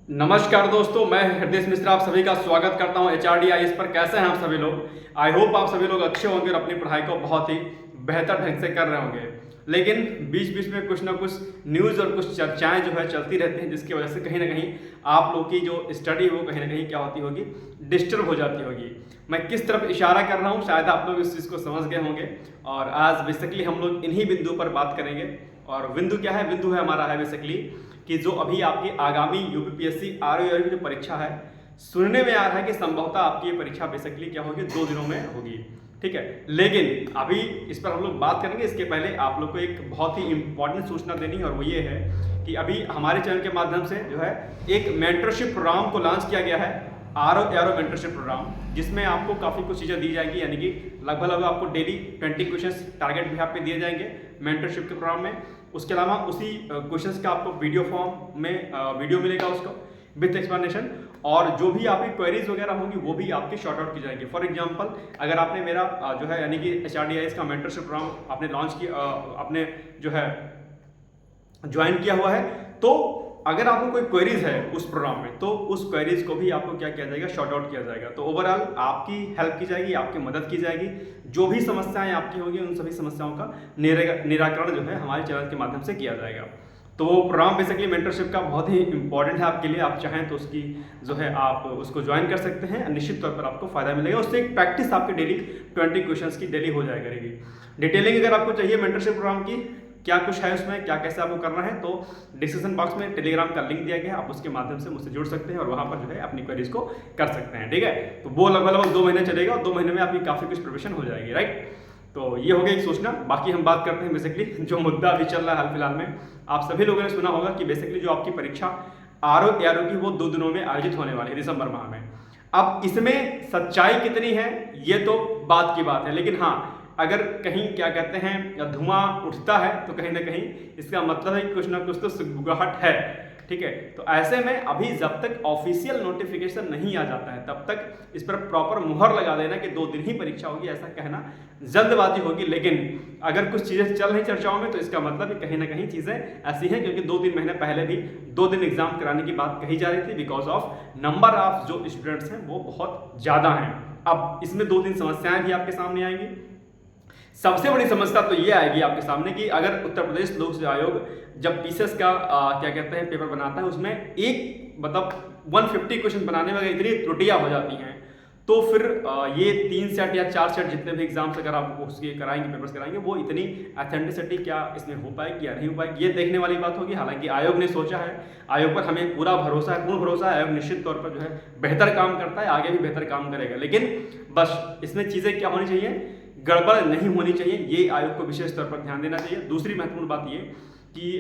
नमस्कार दोस्तों, मैं हृदय मिश्र आप सभी का स्वागत करता हूं HRDIS पर। कैसे हैं आप सभी लोग? आई होप आप सभी लोग अच्छे होंगे और अपनी पढ़ाई को बहुत ही बेहतर ढंग से कर रहे होंगे। लेकिन बीच बीच में कुछ ना कुछ न्यूज़ और कुछ चर्चाएं जो है चलती रहती हैं, जिसकी वजह से कहीं ना कहीं आप लोग की जो स्टडी है वो कहीं ना कहीं क्या होती होगी, डिस्टर्ब हो जाती होगी। मैं किस तरफ इशारा कर रहा हूँ शायद आप लोग इस चीज़ को समझ गए होंगे। और आज बेसिकली हम लोग इन्हीं बिंदु पर बात करेंगे। और बिंदु क्या है? बिंदु है हमारा है बेसिकली कि जो अभी आपकी आगामी यूपीपीएससी आरओईआर की जो परीक्षा है, सुनने में आ रहा है कि संभवतः आपकी ये परीक्षा बेसिकली क्या होगी, 2 दिनों में होगी। ठीक है, लेकिन अभी इस पर हम लोग बात करेंगे। इसके पहले आप लोग को एक बहुत ही इंपॉर्टेंट सूचना देनी है, और वो ये है कि अभी हमारे चैनल के माध्यम से जो है एक मेंटरशिप प्रोग्राम को लॉन्च किया गया है, आरओईआर मेंटरशिप प्रोग्राम, जिसमें आपको काफ़ी कुछ चीज़ें दी जाएंगी। यानी कि लगभग आपको डेली 20 क्वेश्चंस टारगेट भी आप पे दिए जाएंगे मेंटरशिप के प्रोग्राम में। उसके अलावा उसी क्वेश्चंस का आपको वीडियो फॉर्म में वीडियो मिलेगा उसको विथ एक्सप्लेनेशन, और जो भी आपकी क्वेरीज वगैरह होंगी वो भी आपकी शॉर्ट आउट की जाएंगी। फॉर एग्जांपल, अगर आपने मेरा जो है यानी कि HRDIS का मेंटरशिप प्रोग्राम आपने लॉन्च किया, आपने जो है ज्वाइन किया हुआ है, तो अगर आपको कोई क्वेरीज है उस प्रोग्राम में, तो उस क्वेरीज को भी आपको क्या किया जाएगा, शॉर्ट आउट किया जाएगा। तो ओवरऑल आपकी हेल्प की जाएगी, आपकी मदद की जाएगी। जो भी समस्याएं आपकी होंगी उन सभी समस्याओं का निराकरण जो है हमारे चैनल के माध्यम से किया जाएगा। तो वो प्रोग्राम बेसिकली मेंटरशिप का बहुत ही इंपॉर्टेंट है आपके लिए। आप चाहें तो उसकी जो है आप उसको ज्वाइन कर सकते हैं, निश्चित तौर पर आपको फायदा मिलेगा। उससे एक प्रैक्टिस आपकी डेली 20 क्वेश्चंस की डेली हो जाया करेगी। डिटेलिंग अगर आपको चाहिए मेंटरशिप प्रोग्राम की, क्या कुछ है उसमें, क्या कैसे आपको करना है, तो डिस्क्रिप्शन बॉक्स में टेलीग्राम का लिंक दिया गया है, आप उसके माध्यम से मुझसे जुड़ सकते हैं और वहां पर जो है अपनी क्वेरीज को कर सकते हैं। ठीक है, तो वो लगभग 2 महीने चलेगा और 2 महीने में आपकी काफ़ी कुछ प्रिपरेशन हो जाएगी। राइट, तो ये हो गया एक सूचना। बाकी हम बात करते हैं बेसिकली जो मुद्दा अभी चल रहा है हाल फिलहाल में। आप सभी लोगों ने सुना होगा कि बेसिकली जो आपकी परीक्षा आरओईआर की वो 2 दिनों में आयोजित होने वाली है, दिसंबर माह में। अब इसमें सच्चाई कितनी है ये तो बात की बात है, लेकिन हाँ, अगर कहीं क्या कहते हैं धुआं उठता है तो कहीं ना कहीं इसका मतलब है कि कुछ ना कुछ तो सुगबुगाहट है। ठीक है, तो ऐसे में अभी जब तक ऑफिशियल नोटिफिकेशन नहीं आ जाता है तब तक इस पर प्रॉपर मुहर लगा देना कि 2 दिन ही परीक्षा होगी, ऐसा कहना जल्दबाजी होगी। लेकिन अगर कुछ चीज़ें चल रही चर्चाओं में तो इसका मतलब कि कहीं ना कहीं चीज़ें ऐसी हैं, क्योंकि 2-3 महीने पहले भी 2 दिन एग्जाम कराने की बात कही जा रही थी, बिकॉज ऑफ नंबर ऑफ जो स्टूडेंट्स हैं वो बहुत ज़्यादा हैं। अब इसमें 2-3 समस्याएं भी आपके सामने आएंगी। सबसे बड़ी समस्या तो ये आएगी आपके सामने कि अगर उत्तर प्रदेश लोक सेवा आयोग जब पीसीएस का क्या कहते हैं पेपर बनाता है, उसमें एक मतलब 150 क्वेश्चन बनाने में अगर इतनी त्रुटियां हो जाती हैं, तो फिर ये 3 सेट या 4 सेट जितने भी एग्जाम्स अगर आप उसके कराएंगे, पेपर्स कराएंगे, वो इतनी ऑथेंटिसिटी क्या इसमें हो पाएगी या नहीं हो पाएगी, ये देखने वाली बात होगी। हालांकि आयोग ने सोचा है, आयोग पर हमें पूरा भरोसा है, पूर्ण भरोसा है। आयोग निश्चित तौर पर जो है बेहतर काम करता है, आगे भी बेहतर काम करेगा। लेकिन बस इसमें चीज़ें क्या होनी चाहिए, गड़बड़ नहीं होनी चाहिए, ये आयोग को विशेष तौर पर ध्यान देना चाहिए। दूसरी महत्वपूर्ण बात ये कि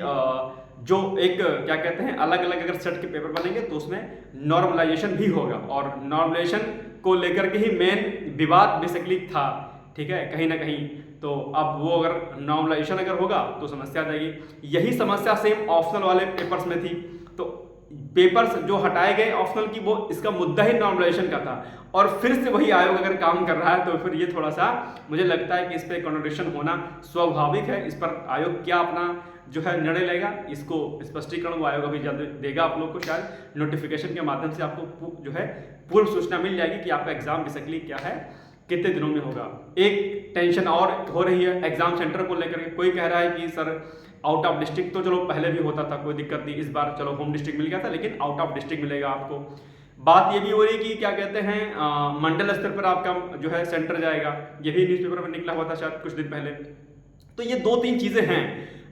जो एक क्या कहते हैं अलग अलग अगर सेट के पेपर बनेंगे तो उसमें नॉर्मलाइजेशन भी होगा, और नॉर्मलाइजेशन को लेकर के ही मेन विवाद बेसिकली था। ठीक है, कहीं ना कहीं तो अब वो अगर नॉर्मलाइजेशन अगर होगा तो समस्या आ जाएगी। यही समस्या सेम ऑप्शनल वाले पेपर्स में थी। तो पेपर्स जो हटाए गए ऑप्शनल की, वो इसका मुद्दा ही नॉर्मलाइजेशन का था, और फिर से वही आयोग अगर काम कर रहा है तो फिर ये थोड़ा सा मुझे लगता है कि इस पर कॉन्ट्रडिक्शन होना स्वाभाविक है। इस पर आयोग क्या अपना जो है निर्णय लेगा, इसको स्पष्टीकरण वो आयोग अभी जल्द देगा आप लोग को। शायद नोटिफिकेशन के माध्यम से आपको जो है पूर्व सूचना मिल जाएगी कि आपका एग्जाम बेसिकली क्या है, कितने दिनों में होगा। एक टेंशन और हो रही है एग्जाम सेंटर को लेकर के। कोई कह रहा है कि सर आउट ऑफ डिस्ट्रिक्ट तो चलो पहले भी होता था, कोई दिक्कत नहीं, इस बार चलो होम डिस्ट्रिक्ट मिल गया था, लेकिन आउट ऑफ डिस्ट्रिक्ट मिलेगा आपको। बात ये भी हो रही है कि क्या कहते हैं मंडल स्तर पर आपका जो है सेंटर जाएगा, ये भी न्यूज़पेपर में निकला हुआ था शायद कुछ दिन पहले। तो ये 2-3 चीजें हैं,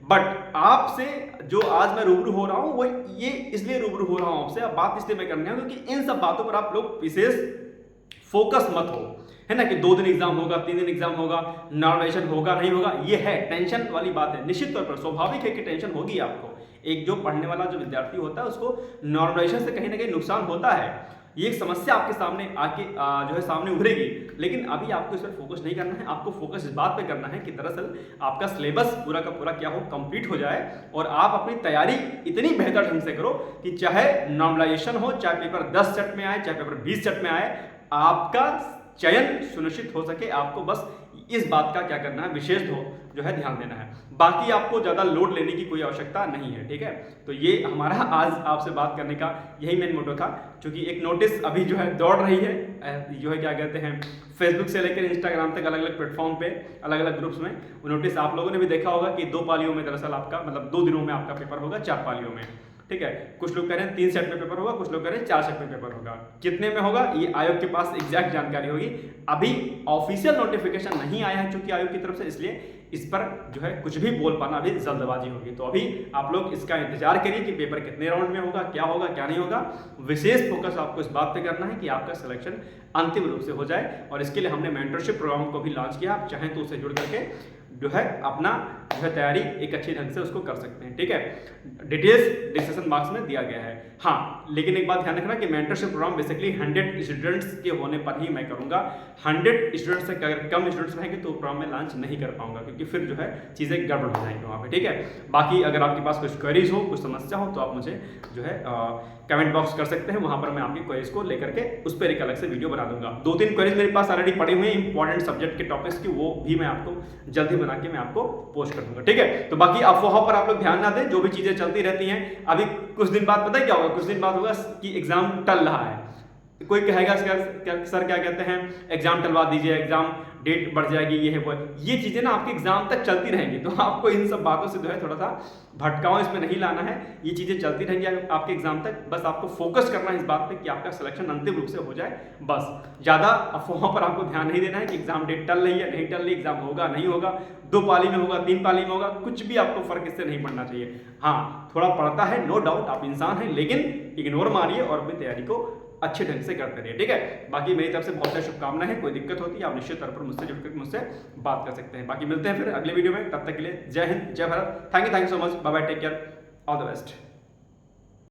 बट आपसे जो आज मैं रूबरू हो रहा हूं वो ये इसलिए रूबरू हो रहा हूं आपसे, अब बात इसलिए मैं करने हूं क्योंकि इन सब बातों पर आप लोग विशेष फोकस मत हो, है ना, कि 2 दिन एग्जाम होगा, 3 दिन एग्जाम होगा, नॉर्मलाइजेशन होगा नहीं होगा, ये है टेंशन वाली बात है। निश्चित तौर पर स्वाभाविक है कि टेंशन होगी आपको। एक जो पढ़ने वाला जो विद्यार्थी होता है उसको नॉर्मलाइजेशन से कहीं ना कहीं नुकसान होता है। ये एक समस्या आपके सामने आके जो है सामने उभरेगी, लेकिन अभी आपको इस पर फोकस नहीं करना है। आपको फोकस इस बात पे करना है कि दरअसल आपका सिलेबस पूरा का पूरा क्या हो, कंप्लीट हो जाए, और आप अपनी तैयारी इतनी बेहतर ढंग से करो कि चाहे नॉर्मलाइजेशन हो, चाहे पेपर 10 सेट में आए, चाहे पेपर 20 सेट में आए, आपका चयन सुनिश्चित हो सके। आपको बस इस बात का क्या करना है, विशेष जो है ध्यान देना है। बाकी आपको ज़्यादा लोड लेने की कोई आवश्यकता नहीं है, ठीक है। तो ये हमारा आज आपसे बात करने का यही मेन मोटो था, क्योंकि एक नोटिस अभी जो है दौड़ रही है, जो है क्या कहते हैं, फेसबुक से लेकर इंस्टाग्राम तक अलग अलग प्लेटफॉर्म पे, अलग अलग ग्रुप्स में। वो नोटिस आप लोगों ने भी देखा होगा कि 2 पालियों में दरअसल आपका मतलब 2 दिनों में आपका पेपर होगा, 4 पालियों में, ठीक है। कुछ लोग कह रहे हैं 3 सेट में पेपर होगा, कुछ लोग कह रहे हैं 4 सेट में पेपर होगा। कितने में होगा ये आयोग के पास एग्जैक्ट जानकारी होगी। अभी ऑफिशियल नोटिफिकेशन नहीं आया है चूंकि आयोग की तरफ से, इसलिए इस पर जो है कुछ भी बोल पाना अभी जल्दबाजी होगी। तो अभी आप लोग इसका इंतजार करिए कि पेपर कितने राउंड में होगा, क्या नहीं होगा। विशेष फोकस आपको इस बात पे करना है कि आपका सिलेक्शन अंतिम रूप से हो जाए, और इसके लिए हमने मेंटरशिप प्रोग्राम को भी लॉन्च किया। आप चाहें तो उससे जुड़ करके जो है अपना जो है तैयारी एक अच्छे ढंग से उसको कर सकते हैं, ठीक है। डिटेल्स डिस्क्रिप्शन बॉक्स में दिया गया है। हाँ, लेकिन एक बात ध्यान रखना कि मेंटरशिप प्रोग्राम बेसिकली 100 स्टूडेंट्स के होने पर ही मैं करूंगा। 100 स्टूडेंट्स से अगर कम स्टूडेंट्स रहेंगे तो प्रोग्राम में लॉन्च नहीं कर पाऊंगा, क्योंकि फिर जो है चीज़ें गड़बड़ हो जाएंगी वहाँ पे, ठीक है। बाकी अगर आपके पास कुछ क्वेरीज हो, कुछ समस्या हो, तो आप मुझे जो है कमेंट बॉक्स कर सकते हैं। वहाँ पर मैं आपकी क्वेरीज को लेकर के उस पर एक अलग से वीडियो बना दूंगा। 2-3 क्वेरीज मेरे पास ऑलरेडी पड़ी हुई हैं इंपॉर्टेंट सब्जेक्ट के टॉपिक्स की, वो भी मैं आपको जल्दी बना के मैं आपको पोस्ट कर दूंगा, ठीक है। तो बाकी अफवाहों पर आप लोग ध्यान ना दें, जो भी चीजें चलती रहती हैं। अभी कुछ दिन बाद पता है क्या होगा, कुछ दिन बाद होगा कि एग्जाम टल रहा है, कोई कहेगा सर क्या कहते हैं एग्जाम टलवा दीजिए, एग्जाम डेट बढ़ जाएगी, ये है वो। ये चीजें ना आपके एग्जाम तक चलती रहेंगी, तो आपको इन सब बातों से जो है थोड़ा सा भटकाव इसमें नहीं लाना है। ये चीजें चलती रहेंगी आपके एग्जाम तक, बस आपको फोकस करना है इस बात पे कि आपका सिलेक्शन अंतिम रूप से हो जाए। बस ज्यादा अफवाहों पर आपको ध्यान नहीं देना है कि एग्जाम डेट टल रही है नहीं टल रही, एग्जाम होगा नहीं होगा, 2 पाली में होगा 3 पाली में होगा, कुछ भी आपको फर्क इससे नहीं पड़ना चाहिए। हाँ, थोड़ा पड़ता है, नो डाउट, आप इंसान हैं, लेकिन इग्नोर मारिए और अपनी तैयारी को अच्छे ढंग से करते रहिए, ठीक है। बाकी मेरी तरफ से बहुत सारी शुभकामनाएं हैं। कोई दिक्कत होती है आप निश्चित तौर पर मुझसे जुड़कर मुझसे बात कर सकते हैं। बाकी मिलते हैं फिर अगले वीडियो में, तब तक के लिए जय हिंद, जय Bharat. Thank you so much, bye bye, take care, all the best.